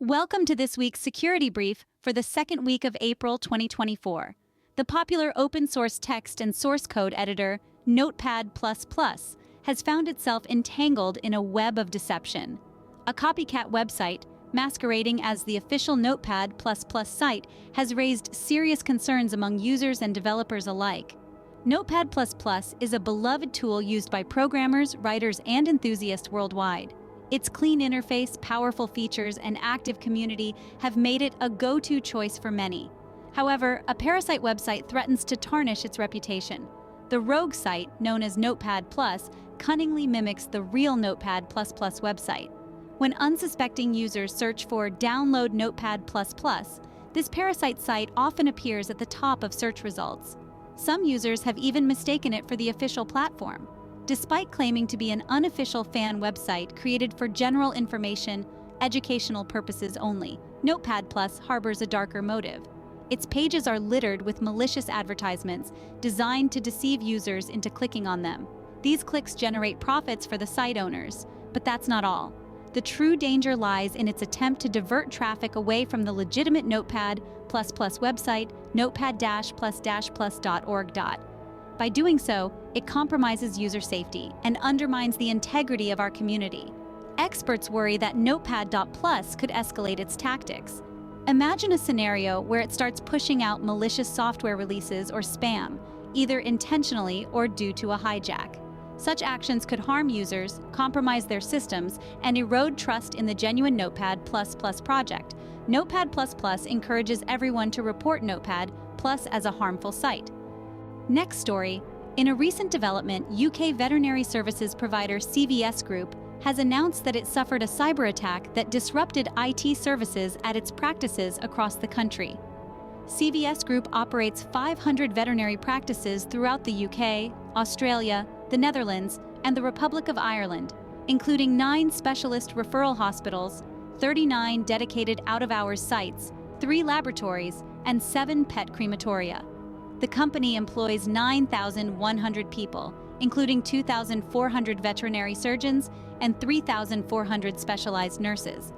Welcome to this week's security brief for the second week of April 2024. The popular open-source text and source code editor, Notepad++, has found itself entangled in a web of deception. A copycat website, masquerading as the official Notepad++ site, has raised serious concerns among users and developers alike. Notepad++ is a beloved tool used by programmers, writers, and enthusiasts worldwide. Its clean interface, powerful features, and active community have made it a go-to choice for many. However, a parasite website threatens to tarnish its reputation. The rogue site, known as Notepad+, cunningly mimics the real Notepad++ website. When unsuspecting users search for "download Notepad++", this parasite site often appears at the top of search results. Some users have even mistaken it for the official platform. Despite claiming to be an unofficial fan website created for general information, educational purposes only, Notepad+ harbors a darker motive. Its pages are littered with malicious advertisements designed to deceive users into clicking on them. These clicks generate profits for the site owners, but that's not all. The true danger lies in its attempt to divert traffic away from the legitimate Notepad++ website, notepad-plus-plus.org. By doing so, it compromises user safety and undermines the integrity of our community. Experts worry that Notepad++ could escalate its tactics. Imagine a scenario where it starts pushing out malicious software releases or spam, either intentionally or due to a hijack. Such actions could harm users, compromise their systems, and erode trust in the genuine Notepad++ project. Notepad++ encourages everyone to report Notepad+ as a harmful site. Next story. In a recent development, UK veterinary services provider CVS Group has announced that it suffered a cyber attack that disrupted IT services at its practices across the country. CVS Group operates 500 veterinary practices throughout the UK, Australia, the Netherlands, and the Republic of Ireland, including 9 specialist referral hospitals, 39 dedicated out-of-hours sites, 3 laboratories, and 7 pet crematoria. The company employs 9,100 people, including 2,400 veterinary surgeons and 3,400 specialized nurses.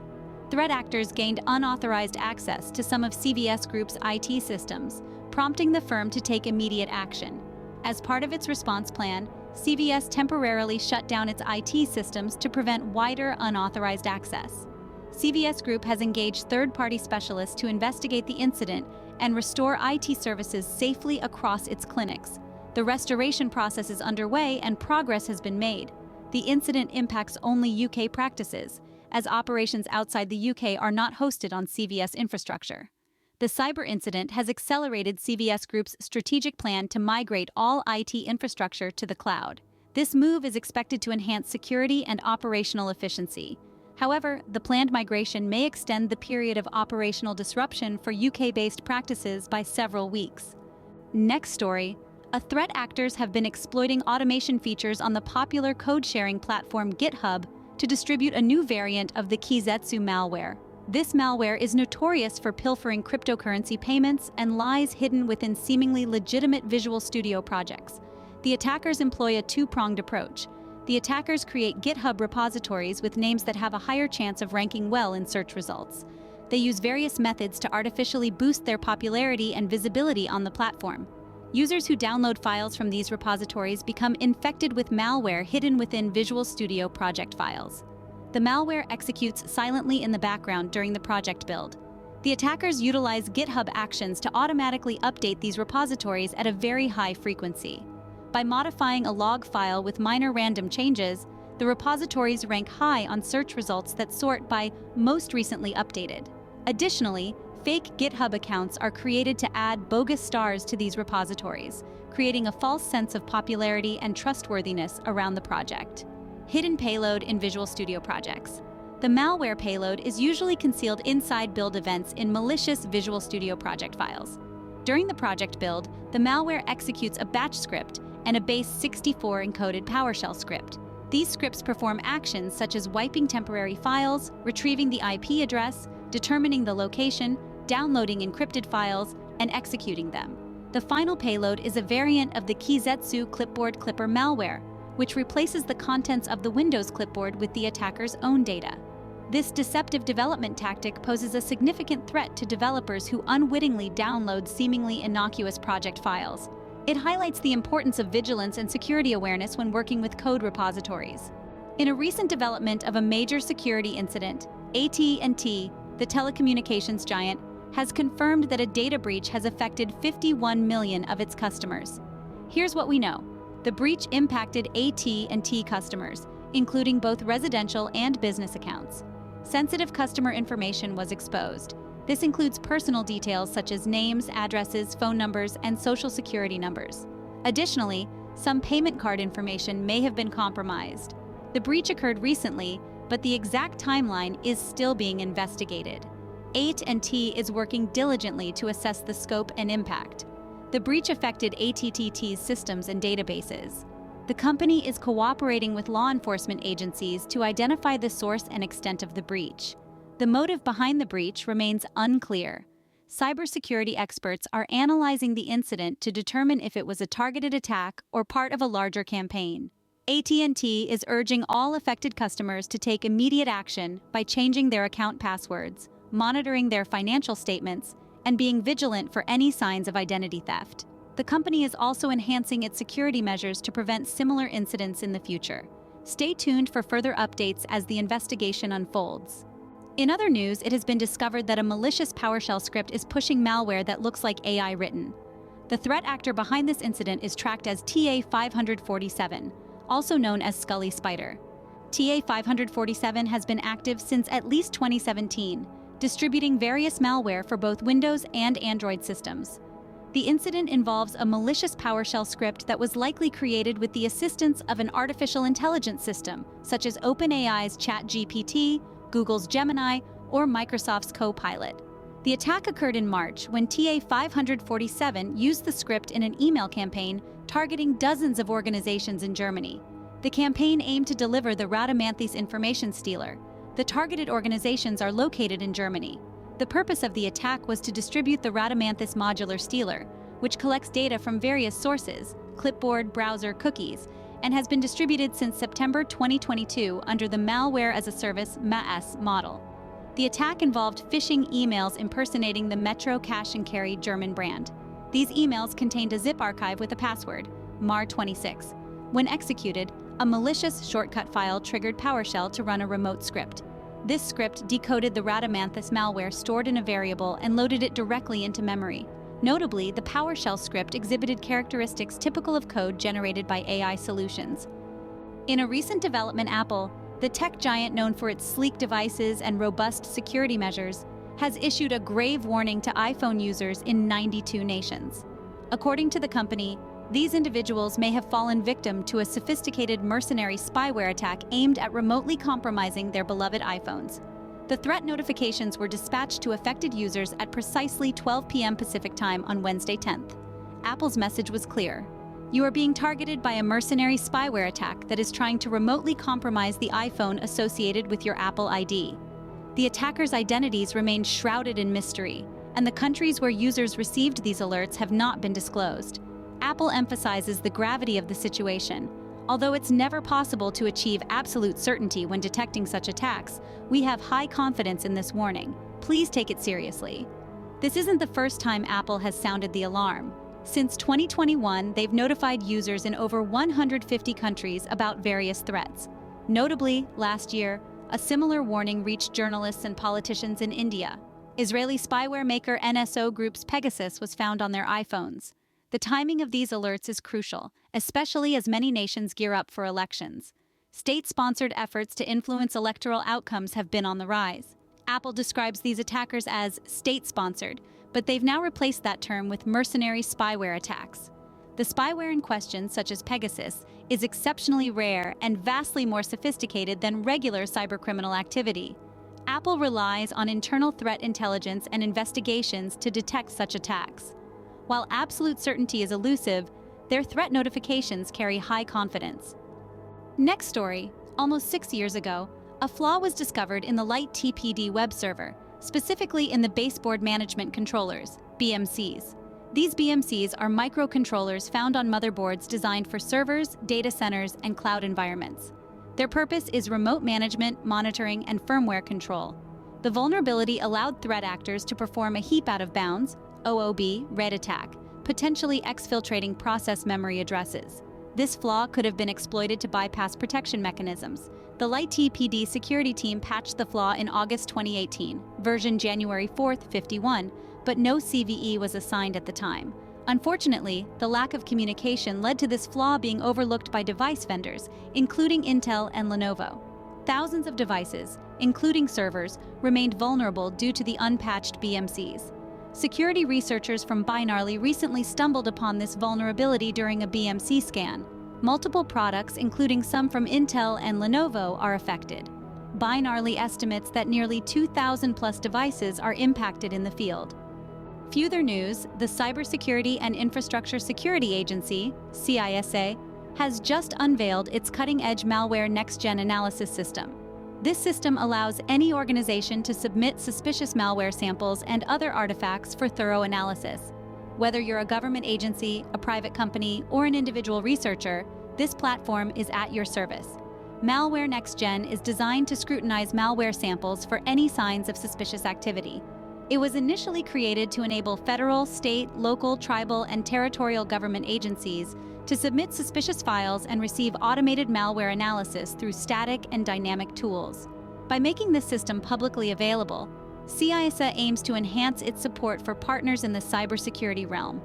Threat actors gained unauthorized access to some of CVS Group's IT systems, prompting the firm to take immediate action. As part of its response plan, CVS temporarily shut down its IT systems to prevent wider unauthorized access. CVS Group has engaged third-party specialists to investigate the incident and restore IT services safely across its clinics. The restoration process is underway and progress has been made. The incident impacts only UK practices, as operations outside the UK are not hosted on CVS infrastructure. The cyber incident has accelerated CVS Group's strategic plan to migrate all IT infrastructure to the cloud. This move is expected to enhance security and operational efficiency. However, the planned migration may extend the period of operational disruption for UK-based practices by several weeks. Next story. Threat actors have been exploiting automation features on the popular code-sharing platform GitHub to distribute a new variant of the Keyzetsu malware. This malware is notorious for pilfering cryptocurrency payments and lies hidden within seemingly legitimate Visual Studio projects. The attackers employ a two-pronged approach. The attackers create GitHub repositories with names that have a higher chance of ranking well in search results. They use various methods to artificially boost their popularity and visibility on the platform. Users who download files from these repositories become infected with malware hidden within Visual Studio project files. The malware executes silently in the background during the project build. The attackers utilize GitHub Actions to automatically update these repositories at a very high frequency. By modifying a log file with minor random changes, the repositories rank high on search results that sort by most recently updated. Additionally, fake GitHub accounts are created to add bogus stars to these repositories, creating a false sense of popularity and trustworthiness around the project. Hidden payload in Visual Studio projects. The malware payload is usually concealed inside build events in malicious Visual Studio project files. During the project build, the malware executes a batch script and a base 64 encoded PowerShell script. These scripts perform actions such as wiping temporary files, retrieving the IP address, determining the location, downloading encrypted files, and executing them. The final payload is a variant of the Keyzetsu clipboard clipper malware, which replaces the contents of the Windows clipboard with the attacker's own data. This deceptive development tactic poses a significant threat to developers who unwittingly download seemingly innocuous project files. It highlights the importance of vigilance and security awareness when working with code repositories. In a recent development of a major security incident, AT&T, the telecommunications giant, has confirmed that a data breach has affected 51 million of its customers. Here's what we know. The breach impacted AT&T customers, including both residential and business accounts. Sensitive customer information was exposed. This includes personal details such as names, addresses, phone numbers, and social security numbers. Additionally, some payment card information may have been compromised. The breach occurred recently, but the exact timeline is still being investigated. AT&T is working diligently to assess the scope and impact. The breach affected AT&T's systems and databases. The company is cooperating with law enforcement agencies to identify the source and extent of the breach. The motive behind the breach remains unclear. Cybersecurity experts are analyzing the incident to determine if it was a targeted attack or part of a larger campaign. AT&T is urging all affected customers to take immediate action by changing their account passwords, monitoring their financial statements, and being vigilant for any signs of identity theft. The company is also enhancing its security measures to prevent similar incidents in the future. Stay tuned for further updates as the investigation unfolds. In other news, it has been discovered that a malicious PowerShell script is pushing malware that looks like AI written. The threat actor behind this incident is tracked as TA-547, also known as Scully Spider. TA-547 has been active since at least 2017, distributing various malware for both Windows and Android systems. The incident involves a malicious PowerShell script that was likely created with the assistance of an artificial intelligence system, such as OpenAI's ChatGPT, Google's Gemini, or Microsoft's Copilot. The attack occurred in March when TA-547 used the script in an email campaign targeting dozens of organizations in Germany. The campaign aimed to deliver the Rhadamanthys information stealer. The targeted organizations are located in Germany. The purpose of the attack was to distribute the Rhadamanthys modular stealer, which collects data from various sources, clipboard, browser, cookies, and has been distributed since September 2022 under the Malware as a Service (MAS) model. The attack involved phishing emails impersonating the Metro Cash and Carry German brand. These emails contained a zip archive with a password, MAR26. When executed, a malicious shortcut file triggered PowerShell to run a remote script. This script decoded the Rhadamanthys malware stored in a variable and loaded it directly into memory. Notably, the PowerShell script exhibited characteristics typical of code generated by AI solutions. In a recent development, Apple, the tech giant known for its sleek devices and robust security measures, has issued a grave warning to iPhone users in 92 nations. According to the company, these individuals may have fallen victim to a sophisticated mercenary spyware attack aimed at remotely compromising their beloved iPhones. The threat notifications were dispatched to affected users at precisely 12 p.m. Pacific Time on Wednesday 10th. Apple's message was clear. You are being targeted by a mercenary spyware attack that is trying to remotely compromise the iPhone associated with your Apple ID. The attackers' identities remain shrouded in mystery, and the countries where users received these alerts have not been disclosed. Apple emphasizes the gravity of the situation. Although it's never possible to achieve absolute certainty when detecting such attacks, we have high confidence in this warning. Please take it seriously. This isn't the first time Apple has sounded the alarm. Since 2021, they've notified users in over 150 countries about various threats. Notably, last year, a similar warning reached journalists and politicians in India. Israeli spyware maker NSO Group's Pegasus was found on their iPhones. The timing of these alerts is crucial, especially as many nations gear up for elections. State-sponsored efforts to influence electoral outcomes have been on the rise. Apple describes these attackers as state-sponsored, but they've now replaced that term with mercenary spyware attacks. The spyware in question, such as Pegasus, is exceptionally rare and vastly more sophisticated than regular cybercriminal activity. Apple relies on internal threat intelligence and investigations to detect such attacks. While absolute certainty is elusive, their threat notifications carry high confidence. Next story. Almost 6 years ago, a flaw was discovered in the Light TPD web server, specifically in the baseboard management controllers, BMCs. These BMCs are microcontrollers found on motherboards designed for servers, data centers, and cloud environments. Their purpose is remote management, monitoring, and firmware control. The vulnerability allowed threat actors to perform a heap out of bounds, OOB, RAID attack, potentially exfiltrating process memory addresses. This flaw could have been exploited to bypass protection mechanisms. The LightTPD security team patched the flaw in August 2018, version January 4th, 51, but no CVE was assigned at the time. Unfortunately, the lack of communication led to this flaw being overlooked by device vendors, including Intel and Lenovo. Thousands of devices, including servers, remained vulnerable due to the unpatched BMCs. Security researchers from Binarly recently stumbled upon this vulnerability during a BMC scan. Multiple products, including some from Intel and Lenovo, are affected. Binarly estimates that nearly 2,000 plus devices are impacted in the field. Further news, the Cybersecurity and Infrastructure Security Agency, CISA, has just unveiled its cutting-edge Malware Next-Gen analysis system. This system allows any organization to submit suspicious malware samples and other artifacts for thorough analysis. Whether you're a government agency, a private company, or an individual researcher, this platform is at your service. Malware Next-Gen is designed to scrutinize malware samples for any signs of suspicious activity. It was initially created to enable federal, state, local, tribal, and territorial government agencies to submit suspicious files and receive automated malware analysis through static and dynamic tools. By making this system publicly available, CISA aims to enhance its support for partners in the cybersecurity realm.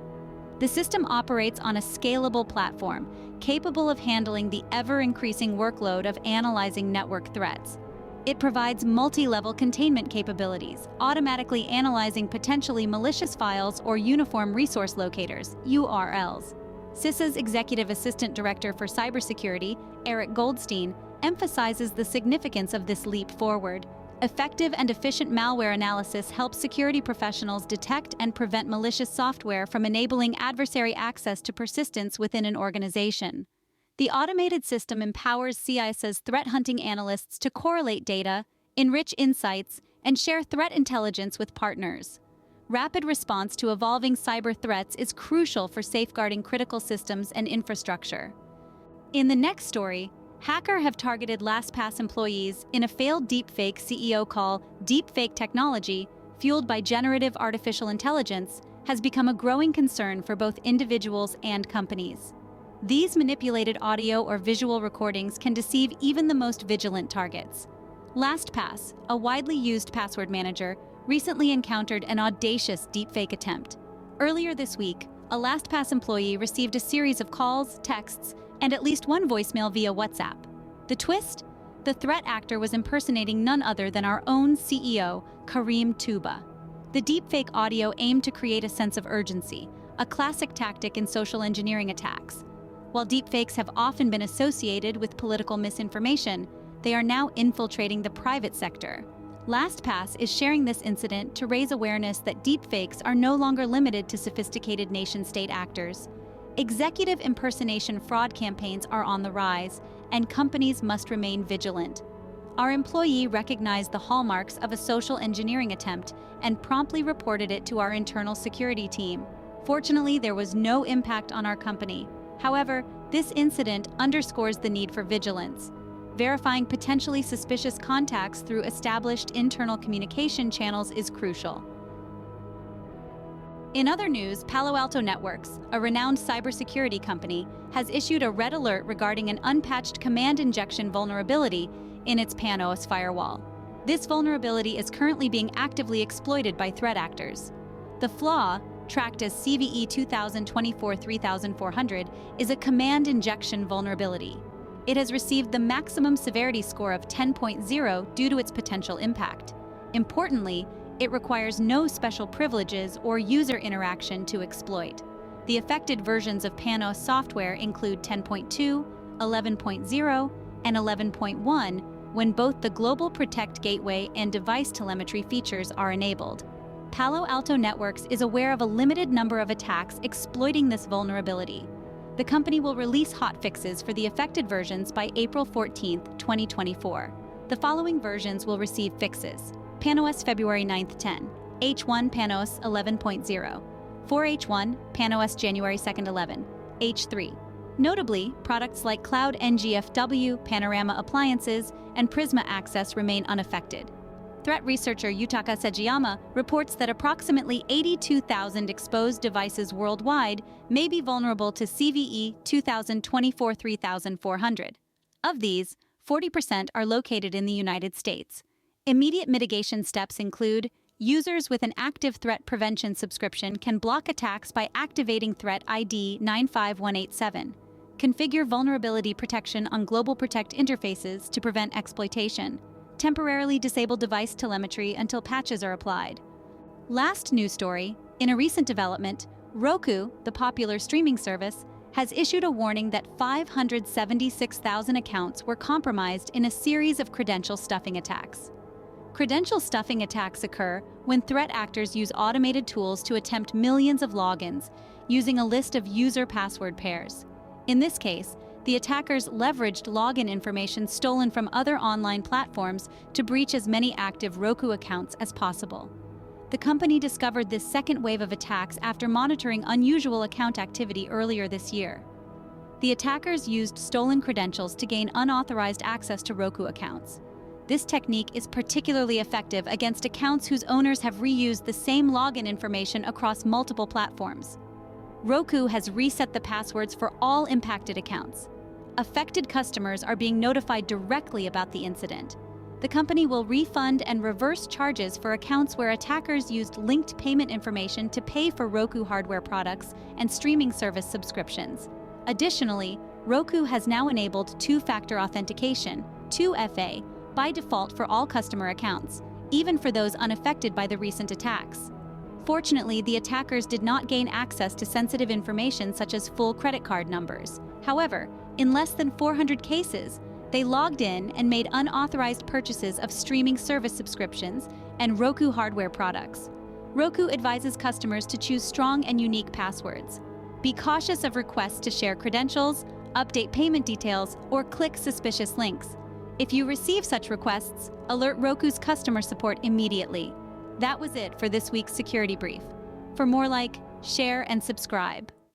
The system operates on a scalable platform, capable of handling the ever-increasing workload of analyzing network threats. It provides multi-level containment capabilities, automatically analyzing potentially malicious files or uniform resource locators, URLs. CISA's Executive Assistant Director for Cybersecurity, Eric Goldstein, emphasizes the significance of this leap forward. Effective and efficient malware analysis helps security professionals detect and prevent malicious software from enabling adversary access to persistence within an organization. The automated system empowers CISA's threat hunting analysts to correlate data, enrich insights, and share threat intelligence with partners. Rapid response to evolving cyber threats is crucial for safeguarding critical systems and infrastructure. In the next story, hackers have targeted LastPass employees in a failed deepfake CEO call. Deepfake technology, fueled by generative artificial intelligence, has become a growing concern for both individuals and companies. These manipulated audio or visual recordings can deceive even the most vigilant targets. LastPass, a widely used password manager, recently encountered an audacious deepfake attempt. Earlier this week, a LastPass employee received a series of calls, texts, and at least one voicemail via WhatsApp. The twist? The threat actor was impersonating none other than our own CEO, Kareem Tuba. The deepfake audio aimed to create a sense of urgency, a classic tactic in social engineering attacks. While deepfakes have often been associated with political misinformation, they are now infiltrating the private sector. LastPass is sharing this incident to raise awareness that deepfakes are no longer limited to sophisticated nation-state actors. Executive impersonation fraud campaigns are on the rise, and companies must remain vigilant. Our employee recognized the hallmarks of a social engineering attempt and promptly reported it to our internal security team. Fortunately, there was no impact on our company. However, this incident underscores the need for vigilance. Verifying potentially suspicious contacts through established internal communication channels is crucial. In other news, Palo Alto Networks, a renowned cybersecurity company, has issued a red alert regarding an unpatched command injection vulnerability in its Panos firewall. This vulnerability is currently being actively exploited by threat actors. The flaw, tracked as CVE 2024-3400, is a command injection vulnerability. It has received the maximum severity score of 10.0 due to its potential impact. Importantly, it requires no special privileges or user interaction to exploit. The affected versions of Panos software include 10.2, 11.0, and 11.1, when both the Global Protect Gateway and device telemetry features are enabled. Palo Alto Networks is aware of a limited number of attacks exploiting this vulnerability. The company will release hotfixes for the affected versions by April 14, 2024. The following versions will receive fixes: Panos February 9, 10, H1 Panos 11.0, 4H1 Panos January 2, 11, H3 Notably, products like Cloud NGFW, Panorama Appliances, and Prisma Access remain unaffected. Threat researcher Yutaka Sejiyama reports that approximately 82,000 exposed devices worldwide may be vulnerable to CVE 2024-3400. Of these, 40% are located in the United States. Immediate mitigation steps include users with an active threat prevention subscription can block attacks by activating threat ID 95187. Configure vulnerability protection on Global Protect interfaces to prevent exploitation. Temporarily disable device telemetry until patches are applied. Last news story, in a recent development, Roku, the popular streaming service, has issued a warning that 576,000 accounts were compromised in a series of credential stuffing attacks. Credential stuffing attacks occur when threat actors use automated tools to attempt millions of logins using a list of user password pairs. In this case, the attackers leveraged login information stolen from other online platforms to breach as many active Roku accounts as possible. The company discovered this second wave of attacks after monitoring unusual account activity earlier this year. The attackers used stolen credentials to gain unauthorized access to Roku accounts. This technique is particularly effective against accounts whose owners have reused the same login information across multiple platforms. Roku has reset the passwords for all impacted accounts. Affected customers are being notified directly about the incident. The company will refund and reverse charges for accounts where attackers used linked payment information to pay for Roku hardware products and streaming service subscriptions. Additionally, Roku has now enabled two-factor authentication, 2FA, by default for all customer accounts, even for those unaffected by the recent attacks. Fortunately, the attackers did not gain access to sensitive information such as full credit card numbers. However, in less than 400 cases, they logged in and made unauthorized purchases of streaming service subscriptions and Roku hardware products. Roku advises customers to choose strong and unique passwords. Be cautious of requests to share credentials, update payment details, or click suspicious links. If you receive such requests, alert Roku's customer support immediately. That was it for this week's Security Brief. For more, like, share, and subscribe.